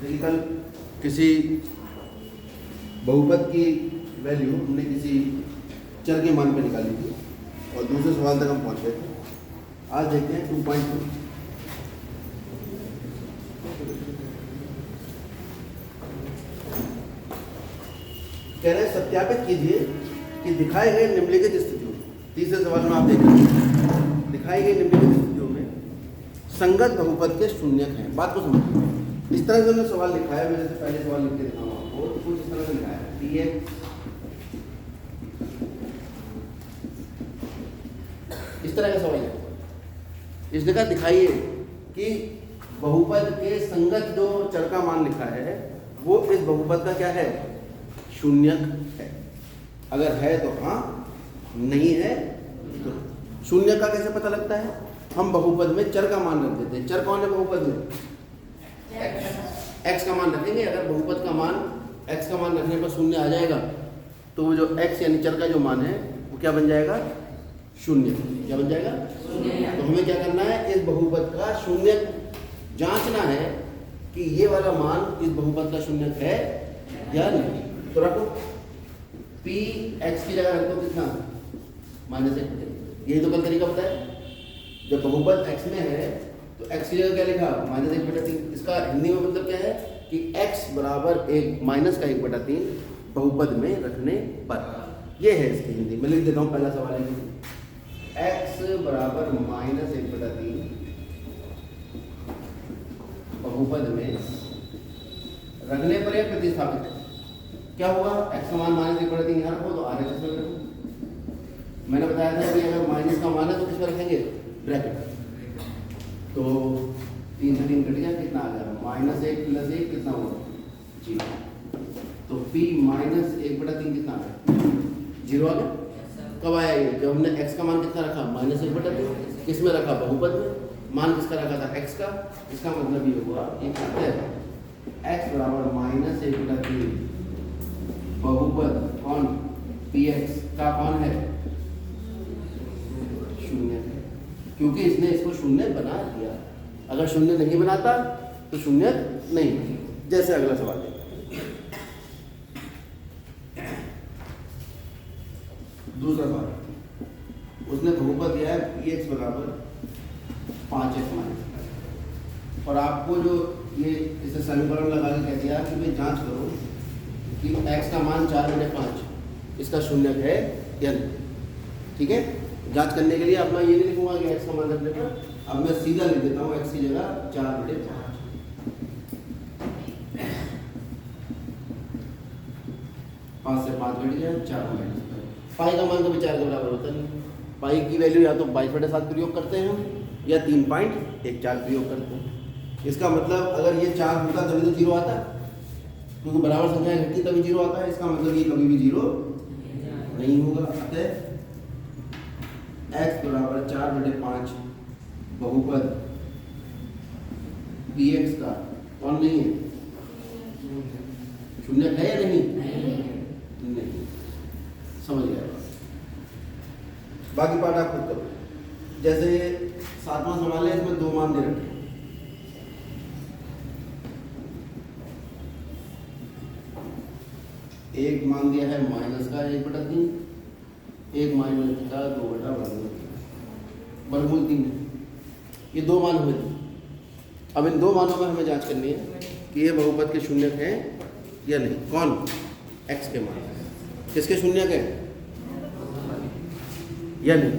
देखिए कल किसी बहुपद की वैल्यू हमने किसी चर के मान पे निकाली थी और दूसरे सवाल तक हम पहुंच गए थे। आज देखते हैं 2.2। कह रहे हैं सत्यापित कीजिए कि दिखाए गए निम्नलिखित स्थितियों, तीसरे सवाल में आप देख रहे हैं, दिखाई गई निम्नलिखित स्थितियों में संगत बहुपद के शून्यक हैं। बात को समझिए, इस तरह से हमने सवाल लिखा है। मैं जैसे पहले सवाल लिख के दिखाऊंगा आपको, तो कुछ इस तरह से लिखा है dx, इस तरह का सवाल है। इसने कहा दिखाइए कि बहुपद के संगत जो चर का मान लिखा है वो इस बहुपद का क्या है, शून्यक है। अगर है तो हाँ, नहीं है तो। शून्यक का कैसे पता लगता है? हम बहुपद में चर का मान रख देते हैं। चर कौन है बहुपद में? x का मान रखेंगे। अगर बहुपद का मान x का मान रखने पर शून्य आ जाएगा तो वो जो x यानी चर का जो मान है वो क्या बन जाएगा, शून्य। क्या बन जाएगा? तो हमें क्या करना है, इस बहुपद का शून्य जांचना है कि ये वाला मान इस बहुपद का शून्य है या नहीं। तो रखो p x की जगह रखो कितना, -1। यही तो कल तरीका बताया। जब बहुपद x में है तो x की जगह क्या लिखा, -1/3। इसका हिंदी में मतलब क्या है कि x बराबर 1-1/3 बहुपद में रखने पर। यह है इसकी हिंदी। मैं लिख देता हूँ, पहला सवाल है x बराबर -1/3 बहुपद में रखने पर या प्रतिस्थापित। क्या हुआ, x का मान -1/3 यहाँ रखो तो RHS में रखो। मैंने बताया था कि अगर माइनस का मान है तो किस पर रखेंगे, ब्रैकेट। तो 3 से 3 कट गया, कितना आ गया, -1 + 1 कितना हुआ, 0। तो p -1/3 कितना आ गया, 0 आ गया। कब आया ये, जब हमने x का मान कितना रखा, -1/3। किस में रखा, बहुपद में। मान किसका रखा था, x का। इसका मतलब ये हुआ, ये कहते हैं x बराबर -1/3 बहुपद कौन, px का कौन है, शून्य है। क्योंकि इसने इसको शून्य बना दिया। अगर शून्य नहीं बनाता तो शून्य नहीं। जैसे अगला सवाल है, दूसरा सवाल। उसने बहुपद दिया है px बराबर 5x-, और आपको जो ये इसे समीकरण लगा के कह दिया कि भाई जांच करो कि x का मान 4/5 इसका शून्य है या नहीं। ठीक है, जांच करने के लिए अब मैं ये नहीं लिखूंगा कि x का मान रखने पर, अब मैं सीधा लिख देता हूँ x की जगह 4/5। 5 से 5 घट गया, 4 पाई का मान कभी 4 के बराबर होता नहीं। पाई की वैल्यू या तो 22/7 प्रयोग करते हैं हम, या 3.14 प्रयोग करते हैं। इसका मतलब अगर ये 4 होता तभी तो 0 आता, क्योंकि बराबर संख्या घटती तभी 0 आता है। इसका मतलब ये कभी भी 0 नहीं होगा। अतः x बराबर 4/5 बहुपद px का कौन नहीं है, शून्य है या नहीं, नहीं। समझ गया। बाकी पार्ट आप खुद करो। जैसे 7वां सवाल है, इसमें 2 मान दे रखे हैं। एक मान दिया है माइनस का 1/3, एक माइनस का 2/3। ये 2 मान हुए थे। अब इन 2 मानों में हमें जांच करनी है कि ये बहुपद के शून्यक हैं या नहीं। कौन, x के मान। किसके शून्यक है या नहीं,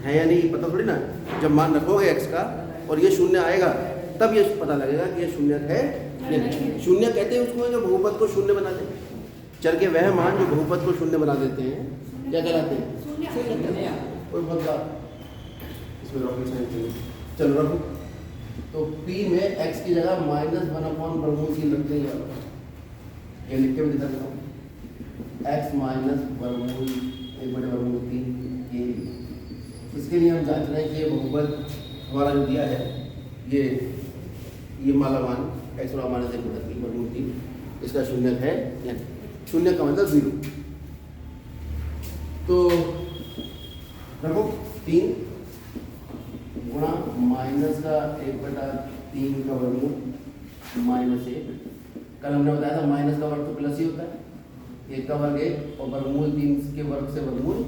है या नहीं पता थोड़ी ना। जब मान रखोगे x का और ये शून्य आएगा तब ये पता लगेगा कि ये शून्यक है या नहीं। शून्य कहते हैं उसको जो बहुपद को शून्य बना दे। चर के वह मान जो बहुपद को शून्य बना देते हैं क्या कहलाते हैं, कोई बहुत बात इसमें रॉकेट साइंस नहीं। चलो रखो। तो p में x की जगह -1/3 रख देंगे। ये लिख के भी दिखा देता हूँ, x -1/3 ये। इसके लिए हम जांच रहे हैं कि ये बहुपद हमारा जो दिया है ये माला मान x बराबर -1/3 इसका शून्य है या नहीं। शून्य का मतलब 0। तो रखो 3 माइनस का 1/3 का वर्गमूल माइनस 1। कल हमने बताया था माइनस का वर्ग तो प्लस ही होता है, 1 का वर्ग 1 और वर्गमूल 3 के वर्ग से वर्गमूल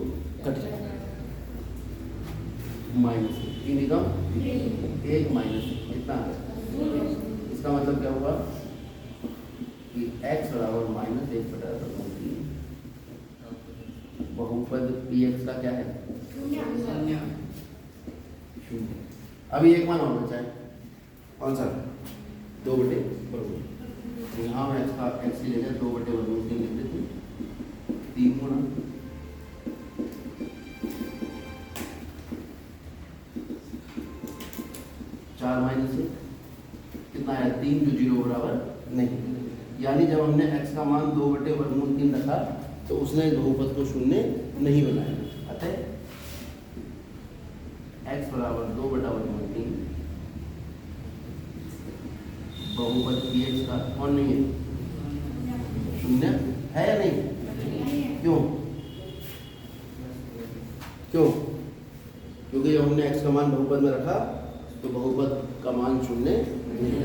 कट जाएगा। माइनस 3 एकम 1 माइनस 1 कितना आ गया? इसका मतलब क्या होगा कि x बराबर माइनस 1/3 बहुपद px का क्या है? शून्य। अभी एक मान और बचा है, कौन सा? 2/वर्गमूल। तो यहाँ मैं x की जगह 2/वर्गमूल लिख देती हूँ, 3 गुणा 4 माइनस 1 कितना आया? 3 जो 0 बराबर नहीं। यानी जब हमने x का मान 2/वर्गमूल 3 रखा तो उसने बहुपद को शून्य नहीं बनाया। अतः x बराबर 2/वर्गमूल 3 बहुपद px का कौन नहीं है? शून्य है या नहीं? क्यों? क्यों? क्योंकि जब हमने x का मान बहुपद में रखा तो बहुपद का मान शून्य नहीं है।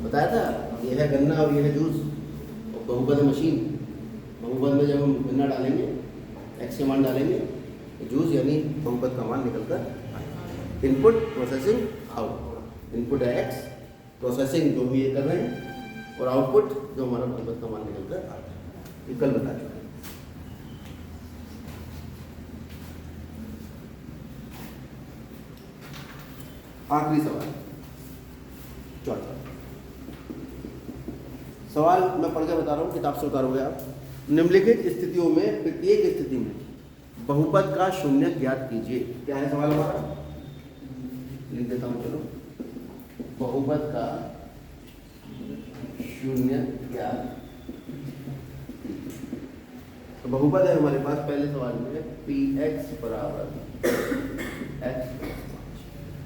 बताया था, यह है गन्ना और यह है जूस और बहुपद मशीन। बहुपद में जब हम गन्ना डालेंगे, x के मान डालेंगे तो जूस यानी बहुपद का मान निकल कर आएगा। Input processing output. इनपुट है x, प्रोसेसिंग जो भी ये कर रहे हैं, और आउटपुट जो हमारा बहुपद का मान निकल कर आता है। ये कल बता चुके हैं। आखिरी सवाल, चौथा सवाल मैं पढ़ के बता रहा हूँ, किताब से उतारोगे आप। निम्नलिखित स्थितियों में प्रत्येक स्थिति में बहुपद का शून्य ज्ञात कीजिए। क्या है सवाल हमारा? लिख देता हूँ, चलो। बहुपद का शून्य ज्ञात। तो बहुपद है हमारे पास पहले सवाल में px बराबर x।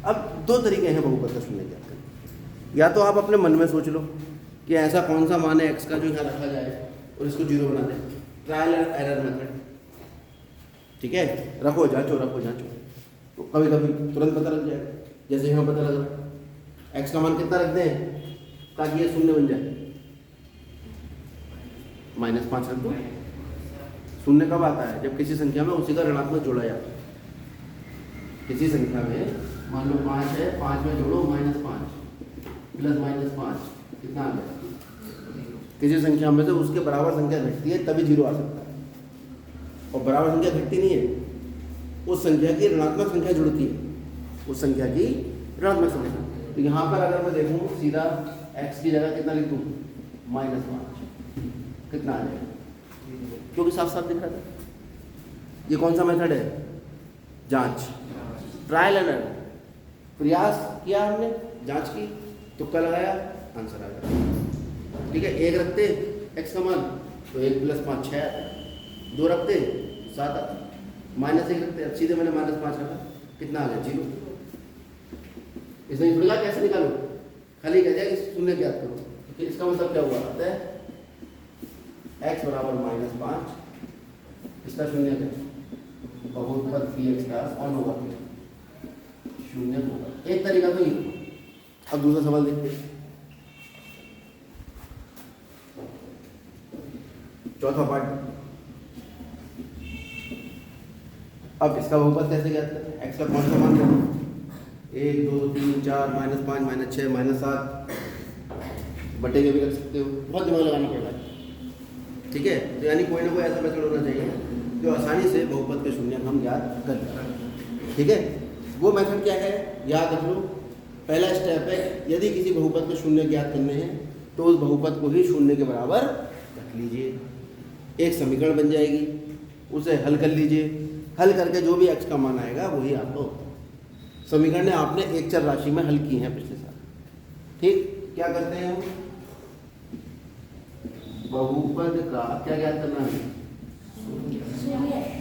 अब दो तरीके हैं बहुपद का शून्य ज्ञात करने। या तो आप अपने मन में सोच लो कि ऐसा कौन सा मान है x का जो यहाँ रखा जाए और इसको 0 बना दें, ट्रायल एंड एरर मेथड। ठीक है, रखो जांचो, तो कभी कभी तुरंत पता लग जाएगा। जैसे यहाँ पता लग रहा है x का मान कितना रख दें ताकि ये शून्य बन जाए? -5 रख दो। शून्य कब आता है? जब किसी संख्या में उसी का ऋणात्मक जोड़ा जाता है। किसी संख्या में मान लो 5 है, 5 में जोड़ो -5 प्लस -5 कितना आ गया? किसी संख्या में से उसके बराबर संख्या घटती है तभी 0 आ सकता है, और बराबर संख्या घटती नहीं है, उस संख्या की ऋणात्मक संख्या जुड़ती है, उस संख्या की ऋणात्मक संख्या। तो यहाँ पर अगर मैं देखूँ सीधा x की जगह कितना लिख दूँ? -5 कितना आ जाएगा? क्योंकि साफ साफ दिख रहा था। ये कौन सा मेथड है? जांच, ट्रायल एंड एरर। प्रयास किया हमने, जांच की, तुक्का लगाया, आंसर आ गया। ठीक है, 1 रखते x का मान तो 1 + 5 6 आता है, 2 रखते 7 आता है, -1 रखते, अब सीधे मैंने -5 रखा, कितना आ गया? 0। इसमें जुड़ेगा कैसे निकालो? खाली कह दिया कि शून्य ज्ञात करो। तो इसका मतलब क्या हुआ? आता है x बराबर -5, इसका शून्य है, बहुपद px का कौन होगा? शून्य होगा। एक तरीका तो ये। अब दूसरा सवाल देखते हैं, चौथा पार्ट। अब इसका बहुपद कैसे ज्ञात करते हैं? x का कौन सा मान है? 1 2 3 4 -5 -6 -7 बटे के भी रख सकते हो, बहुत दिमाग लगाना पड़ रहा है। ठीक है, तो यानी कोई ना कोई ऐसा मेथड होना चाहिए जो आसानी से बहुपद के शून्य हम ज्ञात कर लें। ठीक है, वो मेथड क्या है? याद रख लो, पहला स्टेप है, यदि किसी बहुपद के शून्य ज्ञात करने हैं तो उस बहुपद को ही शून्य के बराबर रख लीजिए। एक समीकरण बन जाएगी, उसे हल कर लीजिए। हल करके जो भी x का मान आएगा वही आपको समीकरण आपने एक चर राशि में हल की हैं पिछले साल। ठीक, क्या करते हैं हम? बहुपद का क्या ज्ञात करना है?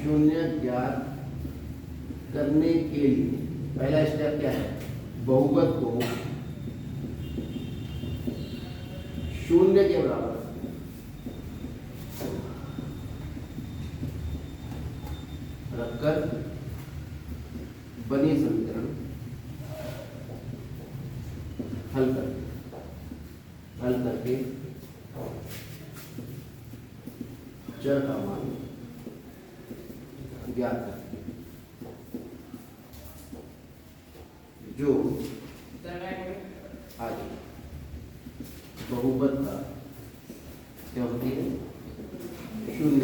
शून्य ज्ञात करने के लिए पहला स्टेप क्या है? बहुपद को शून्य के बराबर रखकर बनी समीकरण हल करके चर का मान ज्ञात करते जो आगे बहुपद का क्या होती है शून्य।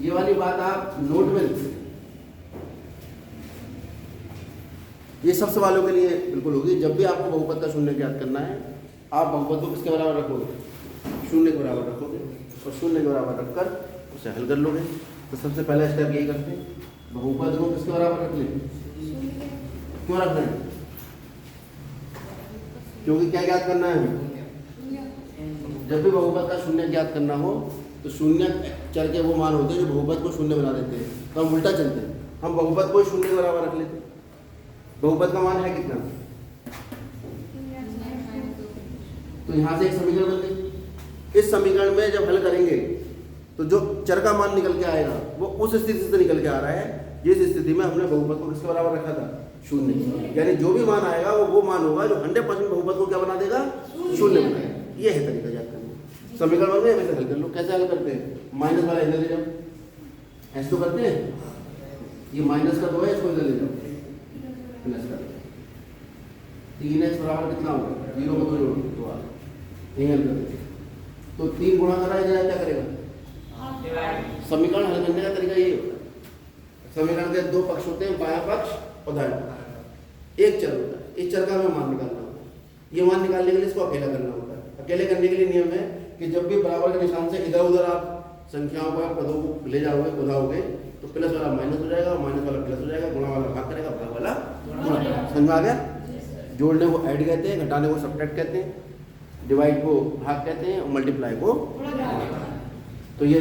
ये वाली बात आप नोट में लिख, ये सब सवालों के लिए बिल्कुल होगी। जब भी आपको बहुपद का शून्य ज्ञात करना है, आप बहुपद को किसके बराबर रखोगे? शून्य के बराबर रखोगे, और शून्य के बराबर रखकर उसे हल कर लोगे। तो सबसे पहला स्टेप यही करते हैं, बहुपद को किसके बराबर रख लें? क्यों रखना है? क्योंकि क्या ज्ञात करना है हमें? जब भी बहुपद का शून्य ज्ञात करना हो तो शून्य चर के वो मान होते हैं जो बहुपद को शून्य बना देते हैं। तो हम उल्टा चलते हैं, हम बहुपद को शून्य के बराबर रख लेते हैं। बहुपद का मान है कितना? तो यहाँ से एक समीकरण बन गई। इस समीकरण में जब हल करेंगे तो जो चर का मान निकल के आएगा वो उस स्थिति से निकल के आ रहा है जिस स्थिति में हमने बहुपद को किसके बराबर रखा था? शून्य। यानी जो भी मान आएगा वो मान होगा जो 100% बहुपद को क्या बना देगा? शून्य बनाएगा। ये है तरीका याद करने का। समीकरण बन गए, वैसे हल कर लो। कैसे हल करते हैं? माइनस वाला इधर ले जाओ, ऐसे तो करते हैं। ये माइनस का 2 है, इसको इधर ले जाओ, प्लस कर 3x बराबर कितना होगा? 0 को 2 जोड़ो तो आ यही हल करते। तो 3 गुणा करा इधर क्या करेगा? समीकरण हल करने का तरीका ये होता है। समीकरण के 2 पक्ष होते हैं, बायां पक्ष और दायां पक्ष। एक चर होता है, इस चर का हमें मान निकालना होता है। ये मान निकालने के लिए इसको अकेला करना होता है। अकेले करने के लिए नियम है कि जब भी बराबर के निशान से इधर उधर आप संख्याओं को या पदों को ले जाओगे, उठाओगे, तो प्लस वाला माइनस हो जाएगा, माइनस वाला प्लस हो जाएगा, गुणा वाला भाग करेगा, भाग वाला गुणा। समझ में आ गया? जोड़ने को ऐड कहते हैं, घटाने को सब्ट्रैक्ट कहते हैं, डिवाइड को भाग कहते हैं, और मल्टीप्लाई को गुणा। तो ये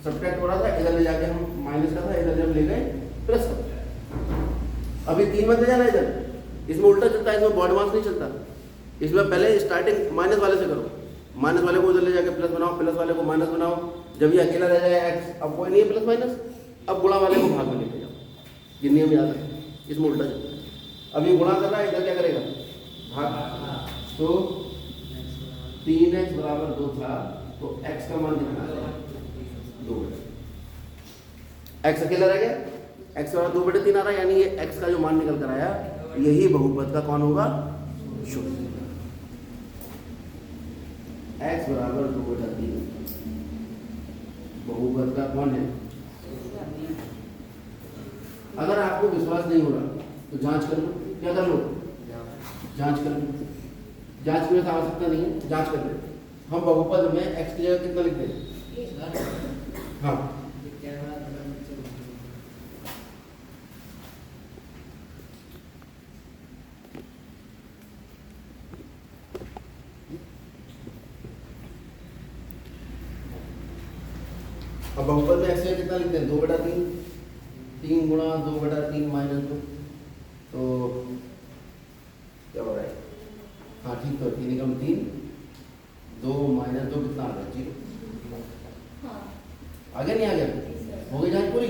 सब्ट्रैक्ट हो रहा था, इधर ले जाके हम माइनस का था, इधर जब ले गए प्लस का। अभी 3 मत ले जाना इधर, इसमें उल्टा चलता है, इसमें बॉड मास नहीं चलता। इसमें पहले स्टार्टिंग माइनस वाले से करो, माइनस वाले को उधर ले जाके प्लस बनाओ, प्लस वाले को माइनस बनाओ। जब ये अकेला रह जाए एक्स, अब कोई नहीं है प्लस माइनस, अब गुणा वाले को भाग में लेके जाओ। ये नियम याद है, इसमें उल्टा चलता है। अब ये गुणा कर रहा है, इधर क्या करेगा? भाग। तो 3x बराबर 2 था, तो x का मान कितना है? 2। x अकेला रह गया, x बराबर 2/3 आ रहा है, यानी ये x का जो मान निकल कर आया यही बहुपद का कौन होगा? शून्य। x बराबर 2/3 बहुपद का कौन है? अगर आपको विश्वास नहीं हो रहा तो जांच कर लो। क्या कर लो? जांच कर लो। जांच करने की आवश्यकता नहीं है, जांच कर ले। हम बहुपद में x की जगह कितना लिखते हैं? हाँ, अब बहुपद में x की जगह कितना लिखते हैं? 2/3। 3 गुणा 2/3 माइनस 2, तो क्या हो रहा है? हाँ ठीक, तो 3 एकम 3, 2 माइनस 2 कितना आ गया? 0। आ गया नहीं आ गया? हो गई जांच पूरी?